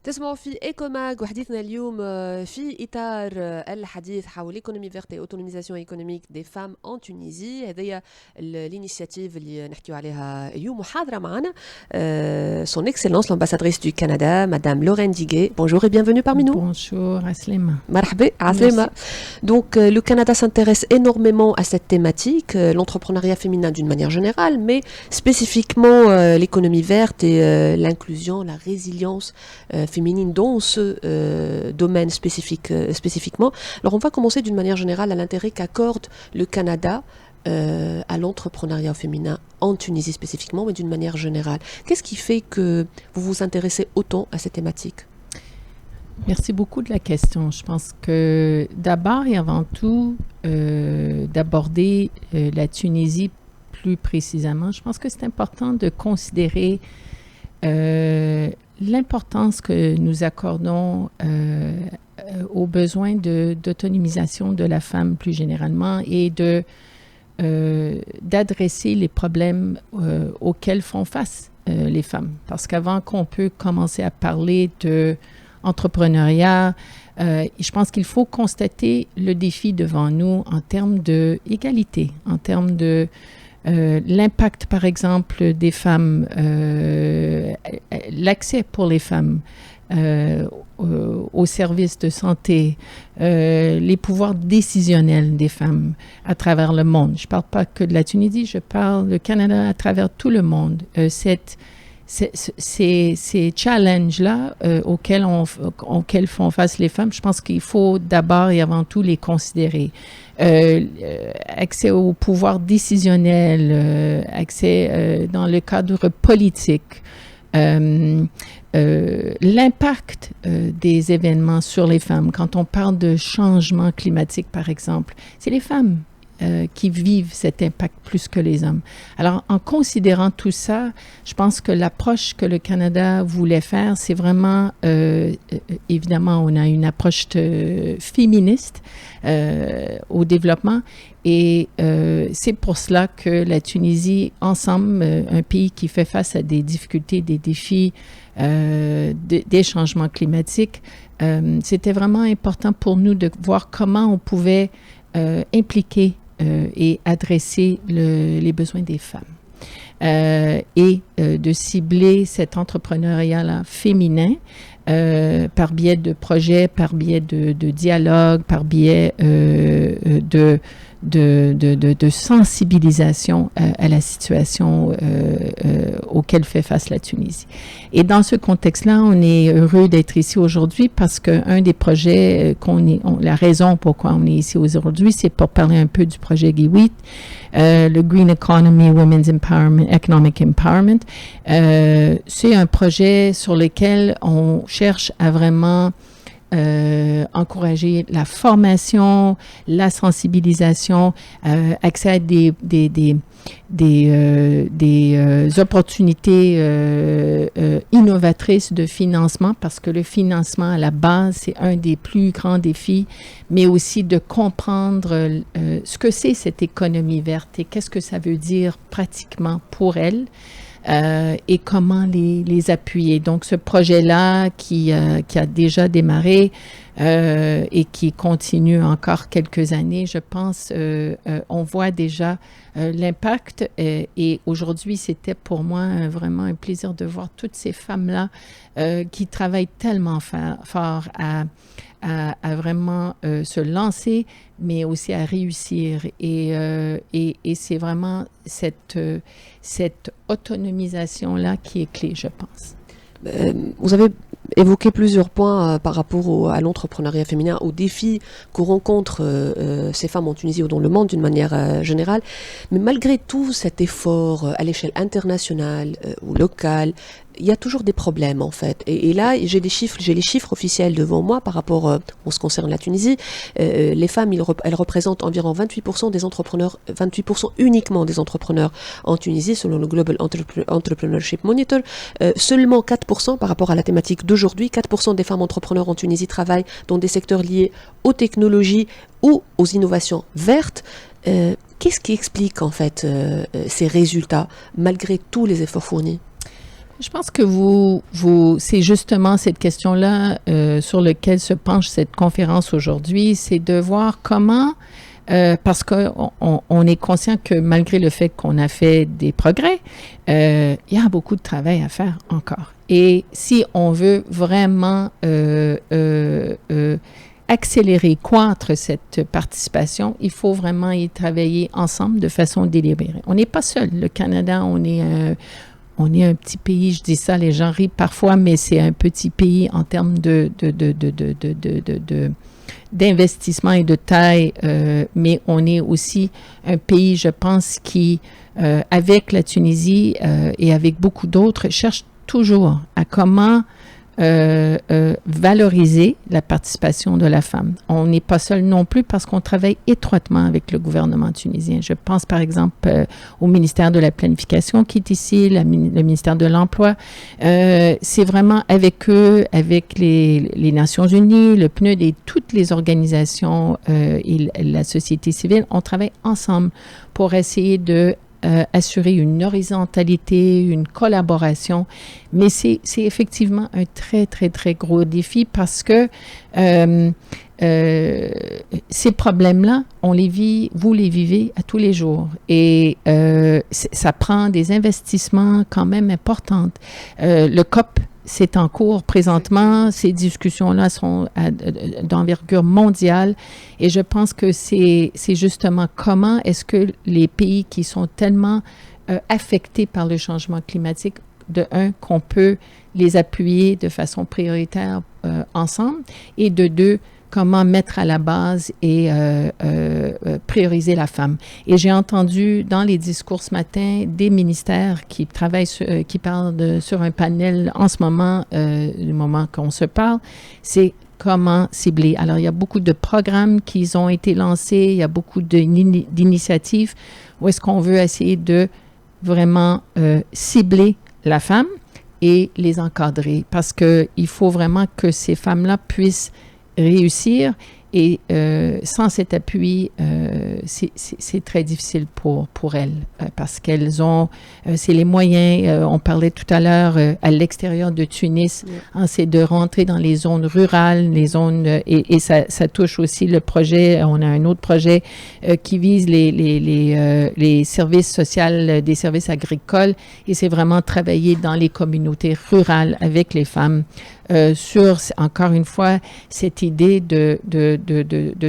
تسمعوا في ايكو ماج وحديثنا اليوم في اطار الحديث حول ليكونومي فيرت اي اوتونوميزاسيون ايكونوميك دي فام ان تونيزي. هذه الانيشيتيف اللي نحكيو عليها اليوم. محاضره معنا son excellence l'ambassadrice du Canada madame Lorraine Diguet. Bonjour et bienvenue parmi nous. Bonjour Aslema. Marhaba Aslema. Donc le Canada s'intéresse énormément à cette thématique, l'entrepreneuriat féminin d'une manière générale, mais spécifiquement l'économie verte et l'inclusion, la résilience féminine dans ce domaine spécifiquement. Alors on va commencer d'une manière générale à l'intérêt qu'accorde le Canada à l'entrepreneuriat féminin en Tunisie spécifiquement, mais d'une manière générale. Qu'est-ce qui fait que vous vous intéressez autant à cette thématique? Merci beaucoup de la question. Je pense que d'abord et avant tout, d'aborder la Tunisie plus précisément, je pense que c'est important de considérer l'importance que nous accordons aux besoins d'autonomisation de la femme plus généralement et d'adresser les problèmes auxquels font face les femmes. Parce qu'avant qu'on peut commencer à parler d'entrepreneuriat, je pense qu'il faut constater le défi devant nous en termes d'égalité, en termes de l'impact, par exemple, des femmes, l'accès pour les femmes aux services de santé, les pouvoirs décisionnels des femmes à travers le monde. Je ne parle pas que de la Tunisie, je parle du Canada à travers tout le monde. Ces challenges-là auxquels font face les femmes, je pense qu'il faut d'abord et avant tout les considérer. Accès au pouvoir décisionnel, accès dans le cadre politique, l'impact des événements sur les femmes. Quand on parle de changement climatique, par exemple, c'est les femmes qui vivent cet impact plus que les hommes. Alors, en considérant tout ça, je pense que l'approche que le Canada voulait faire, c'est vraiment, évidemment, on a une approche féministe au développement et c'est pour cela que la Tunisie, ensemble, un pays qui fait face à des difficultés, des défis, des changements climatiques, c'était vraiment important pour nous de voir comment on pouvait impliquer et adresser les besoins des femmes et de cibler cet entrepreneuriat-là féminin par biais de projets, par biais de dialogue, par biais de sensibilisation à la situation auquel fait face la Tunisie. Et dans ce contexte-là, on est heureux d'être ici aujourd'hui parce qu'un des projets la raison pourquoi on est ici aujourd'hui, c'est pour parler un peu du projet GIWIT, le Green Economy, Women's Empowerment, Economic Empowerment. C'est un projet sur lequel on cherche à vraiment encourager la formation, la sensibilisation, accès à des opportunités innovatrices de financement, parce que le financement à la base, c'est un des plus grands défis, mais aussi de comprendre ce que c'est cette économie verte et qu'est-ce que ça veut dire pratiquement pour elle. Et comment les appuyer. Donc, ce projet-là qui a déjà démarré et qui continue encore quelques années, je pense, on voit déjà l'impact. Et aujourd'hui, c'était pour moi vraiment un plaisir de voir toutes ces femmes-là qui travaillent tellement fort à vraiment se lancer, mais aussi à réussir. Et c'est vraiment cette autonomisation-là qui est clé, je pense. Vous avez évoqué plusieurs points par rapport à l'entrepreneuriat féminin, aux défis que rencontrent ces femmes en Tunisie ou dans le monde d'une manière générale. Mais malgré tout cet effort à l'échelle internationale ou locale, il y a toujours des problèmes en fait. Et là, j'ai les chiffres officiels devant moi par rapport en ce qui concerne la Tunisie. Les femmes, elles représentent environ 28% des entrepreneurs, 28% uniquement des entrepreneurs en Tunisie, selon le Global Entrepreneurship Monitor. Seulement 4% par rapport à la thématique d'aujourd'hui, 4% des femmes entrepreneurs en Tunisie travaillent dans des secteurs liés aux technologies ou aux innovations vertes. Qu'est-ce qui explique en fait ces résultats malgré tous les efforts fournis? Je pense que c'est justement cette question-là sur laquelle se penche cette conférence aujourd'hui, c'est de voir comment, parce qu'on est conscient que malgré le fait qu'on a fait des progrès, il y a beaucoup de travail à faire encore. Et si on veut vraiment accélérer, croître cette participation, il faut vraiment y travailler ensemble de façon délibérée. On n'est pas seul. Le Canada, on est un petit pays, je dis ça, les gens rient parfois, mais c'est un petit pays en termes d'investissement et de taille, mais on est aussi un pays, je pense, qui, avec la Tunisie et avec beaucoup d'autres, cherche toujours à comment valoriser la participation de la femme. On n'est pas seul non plus parce qu'on travaille étroitement avec le gouvernement tunisien. Je pense par exemple au ministère de la Planification qui est ici, le ministère de l'Emploi. C'est vraiment avec eux, avec les Nations Unies, le PNUD et toutes les organisations et la société civile, on travaille ensemble pour essayer de assurer une horizontalité, une collaboration. Mais c'est effectivement un très, très, très gros défi parce que ces problèmes-là, on les vit, vous les vivez à tous les jours. Et ça prend des investissements quand même importants. Le COP, c'est en cours présentement. Ces discussions-là sont d'envergure mondiale. Et je pense que c'est justement comment est-ce que les pays qui sont tellement affectés par le changement climatique, qu'on peut les appuyer de façon prioritaire ensemble, et de deux, comment mettre à la base et prioriser la femme. Et j'ai entendu dans les discours ce matin des ministères qui travaillent, qui parlent sur un panel en ce moment, du moment qu'on se parle, c'est comment cibler. Alors, il y a beaucoup de programmes qui ont été lancés, il y a beaucoup d'initiatives où est-ce qu'on veut essayer de vraiment cibler la femme et les encadrer parce qu'il faut vraiment que ces femmes-là puissent réussir et sans cet appui, c'est très difficile pour elles parce qu'elles ont, c'est les moyens, on parlait tout à l'heure à l'extérieur de Tunis, c'est de rentrer dans les zones rurales, les zones, et ça touche aussi le projet, on a un autre projet qui vise les services sociaux, des services agricoles, et c'est vraiment travailler dans les communautés rurales avec les femmes sur, encore une fois, cette idée de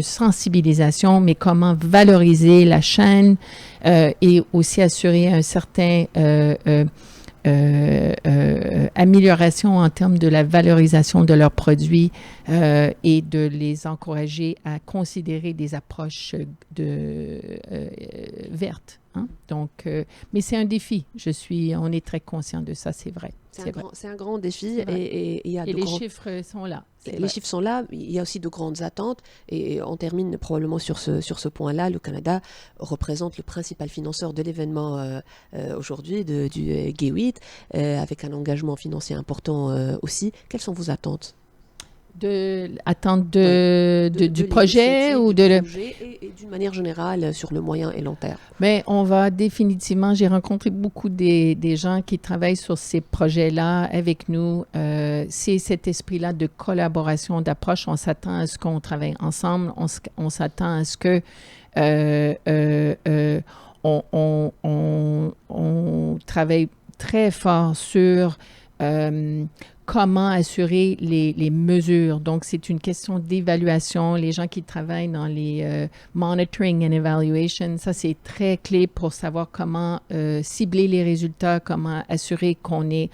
sensibilisation, mais comment valoriser la chaîne et aussi assurer un certain amélioration en termes de la valorisation de leurs produits et de les encourager à considérer des approches vertes. Hein? Donc, mais c'est un défi. On est très conscient de ça, c'est vrai. C'est un grand défi et les chiffres sont là. Les chiffres sont là, il y a aussi de grandes attentes et on termine probablement sur ce point-là. Le Canada représente le principal financeur de l'événement aujourd'hui du G8 avec un engagement financier important aussi. Quelles sont vos attentes? Du projet ou de projet et d'une manière générale sur le moyen et long terme. Mais on va définitivement, j'ai rencontré beaucoup des gens qui travaillent sur ces projets-là avec nous. C'est cet esprit-là de collaboration, d'approche. On s'attend à ce qu'on travaille ensemble. On s'attend à ce que on travaille très fort sur comment assurer les mesures. Donc, c'est une question d'évaluation. Les gens qui travaillent dans les monitoring and evaluation, ça, c'est très clé pour savoir comment cibler les résultats, comment assurer qu'on est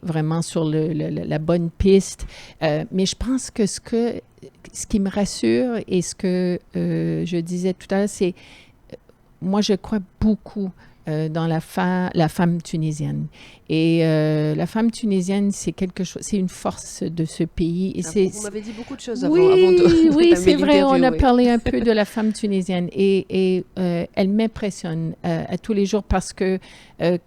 vraiment sur la bonne piste. Mais je pense que ce qui me rassure et ce que je disais tout à l'heure, c'est moi, je crois beaucoup dans la femme tunisienne. Et la femme tunisienne, c'est quelque chose, c'est une force de ce pays. Et vous m'avez dit beaucoup de choses avant de oui, c'est vrai, on a parlé un peu de la femme tunisienne et elle m'impressionne à tous les jours parce que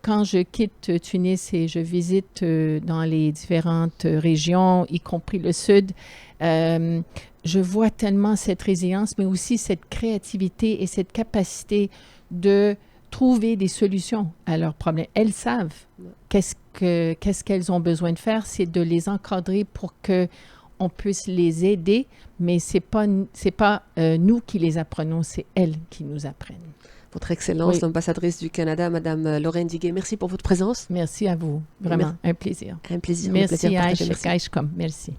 quand je quitte Tunis et je visite dans les différentes régions, y compris le sud, je vois tellement cette résilience, mais aussi cette créativité et cette capacité de trouver des solutions à leurs problèmes. Elles savent qu'est-ce qu'elles ont besoin de faire, c'est de les encadrer pour que on puisse les aider, mais c'est pas nous qui les apprenons, c'est elles qui nous apprennent. Votre Excellence, l'ambassadrice du Canada, Madame Lorraine Diguet, merci pour votre présence. Merci à vous, vraiment un plaisir. Un plaisir. Merci un plaisir à partagé. Merci. Merci.